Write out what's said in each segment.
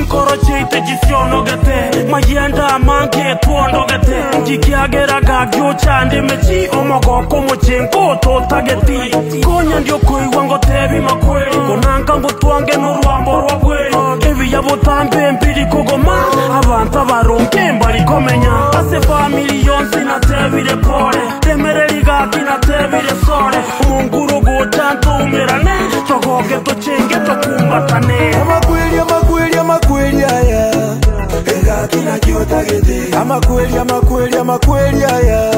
Chinkoro cheite chisiono gete Mayenda manke tuondo gete Chikiagera gagyo chande mechi Omogoko mochenko tota geti Konya ndio koi wango tebi makweli Konanka ngutuange nuruambo rwabweli Evi ya botambe mpiri kugoma Abanta baronke mbali komenya Ase family yonsi na tebi repore Temereri gaki na tebi resore Munguru gotanto umerane Chogoke to chenge to kumbatane Amakweli aya Ega kina kiota gete Amakweli aya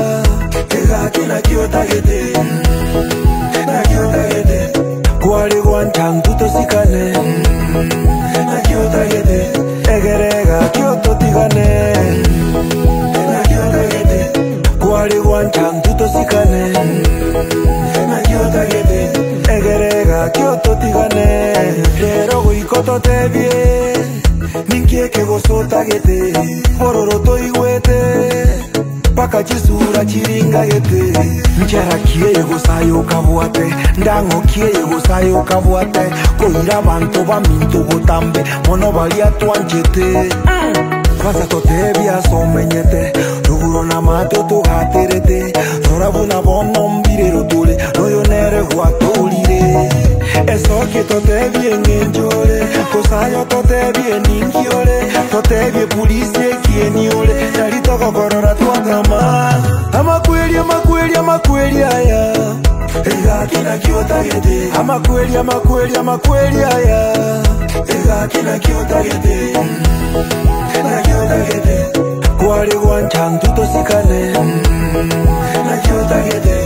Ega kina kiota gete Na kiota gete Kwali guantang tuto sikane Na kiota gete Egerega kioto tigane Na kiota gete Kwali guantang tuto sikane Na kiota gete Egerega kioto tigane Pero guikoto tebie Ninkieke gosota gete Bororoto igwete Paka chisura chiringa gete Nchara kie gosayo kabuate Ndango kie gosayo kabuate Koira banto ba minto botambe Mono balia tuanchete Pasa totebia somenyete Ruguro na mato to gaterete Zorabuna bono mbire tule Noyo nere huatolire Eso que totebie ngenjore Kosayo totebie ningiore Totebie pulisie kieniole Narito kokorora tuakama Amakweli aya Ega kina kiota gete Amakweli aya Ega kina kiota gete Na kiota gete Kwali guantang tuto sikane Na kiota gete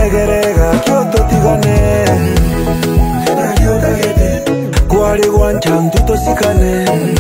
Egerega kioto tigane Na kiota gete Kwali guantang tuto sikane